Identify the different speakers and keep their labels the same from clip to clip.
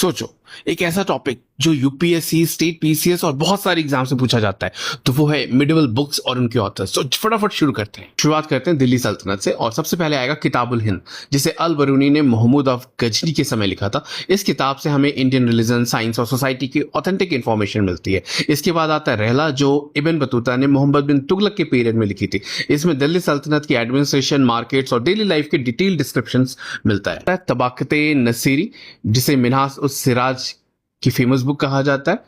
Speaker 1: सोचो, एक ऐसा टॉपिक जो यूपीएससी, स्टेट पीसीएस और बहुत सारे एग्जाम से पूछा जाता है, तो वो है मिडिवल बुक्स और उनके ऑथर्स। तो फटाफट शुरू करते हैं। शुरुआत करते हैं दिल्ली सल्तनत से, और सबसे पहले आएगा किताबुल हिंद, जिसे अल बरूनी ने महमूद ऑफ गजनी के समय लिखा था। इस किताब से हमें इंडियन रिलीजन, साइंस और सोसाइटी की ऑथेंटिक इन्फॉर्मेशन मिलती है। इसके बाद आता है रहला, जो इब्न बतूता ने मोहम्मद बिन तुगलक के पीरियड में लिखी थी। इसमें दिल्ली सल्तनत की एडमिनिस्ट्रेशन, मार्केट्स और डेली लाइफ के डिटेल डिस्क्रिप्शन मिलता है। तबाकते नसीरी, जिसे मिन्हाज उस सिराज की फेमस बुक कहा जाता है,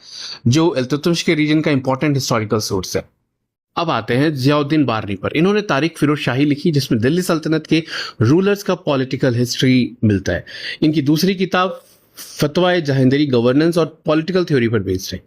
Speaker 1: जो इल्तुतमिश के रीजन का इंपॉर्टेंट हिस्टोरिकल सोर्स है। अब आते हैं जियाउद्दीन बारनी पर। इन्होंने तारीख फिरोज शाही लिखी, जिसमें दिल्ली सल्तनत के रूलर्स का पॉलिटिकल हिस्ट्री मिलता है। इनकी दूसरी किताब फतवाए जहांगीरी गवर्नेंस और पॉलिटिकल थ्योरी पर बेस्ड है।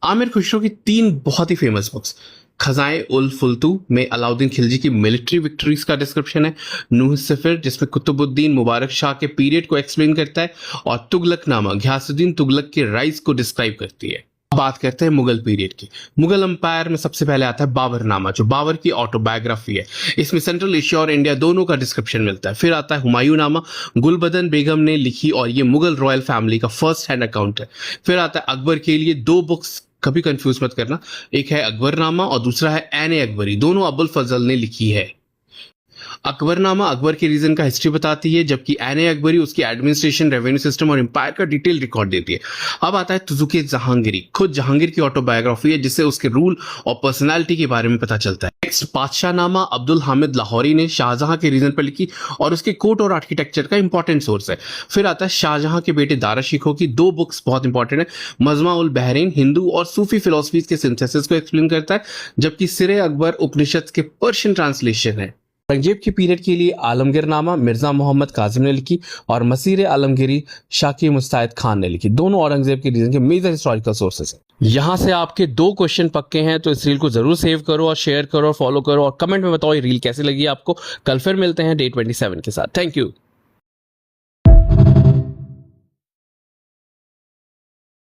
Speaker 1: आमिर खुसरो की 3 बहुत ही फेमस बुक्स, खजाए उल फुलतू में अलाउद्दीन खिलजी की मिलिट्री विक्ट्रीज का डिस्क्रिप्शन है, नूह सिफर जिसमें कुतुबुद्दीन मुबारक शाह के पीरियड को एक्सप्लेन करता है, और तुगलकनामा घियासुद्दीन तुगलक के राइज को डिस्क्राइब करती है। बात करते हैं मुगल पीरियड की। मुगल एम्पायर में सबसे पहले आता है बाबरनामा, जो बाबर की ऑटोबायोग्राफी है। इसमें सेंट्रल एशिया और इंडिया दोनों का डिस्क्रिप्शन मिलता है। फिर आता है हुमायूं नामा, गुलबदन बेगम ने लिखी, और ये मुगल रॉयल फैमिली का फर्स्ट हैंड अकाउंट है। फिर आता है अकबर के लिए 2 बुक्स, कभी कंफ्यूज मत करना, एक है अकबरनामा और दूसरा है ऐन अकबरी, दोनों अबुल फजल ने लिखी है। अकबरनामा अकबर के रीजन का हिस्ट्री बताती है, जबकि ऐन अकबरी उसकी एडमिनिस्ट्रेशन, रेवेन्यू सिस्टम और एम्पायर का डिटेल रिकॉर्ड देती है। अब आता है तुजुके जहांगीरी, खुद जहांगीर की ऑटोबायोग्राफी है, जिससे उसके रूल और पर्सनालिटी के बारे में पता चलता है। नेक्स्ट बादशाहनामा अब्दुल हामिद लाहौरी ने शाहजहां के रीजन पर लिखी, और उसके कोर्ट और आर्किटेक्चर का इंपॉर्टेंट सोर्स है। फिर आता है शाहजहां के बेटे दारा शिकोह की 2 बुक्स बहुत इंपॉर्टेंट है, मजमा उल बहरीन हिंदू और सूफी फिलोसफीज के सिंथेसिस को एक्सप्लेन करता है, जबकि सिरे अकबर उपनिषद के पर्शियन ट्रांसलेशन है। औरंगजेब की पीरियड के लिए आलमगीरनामा मिर्जा मोहम्मद काजिम ने लिखी, और मसीर आलमगीरी शाकी मुस्तैद खान ने लिखी। दोनों औरंगजेब के रीजन के मेजर हिस्टोरिकल सोर्सेस हैं। यहां से आपके 2 क्वेश्चन पक्के हैं, तो इस रील को जरूर सेव करो और शेयर करो और फॉलो करो, और कमेंट में बताओ ये रील कैसी लगी आपको। कल फिर मिलते हैं डे 27 के साथ। Thank you.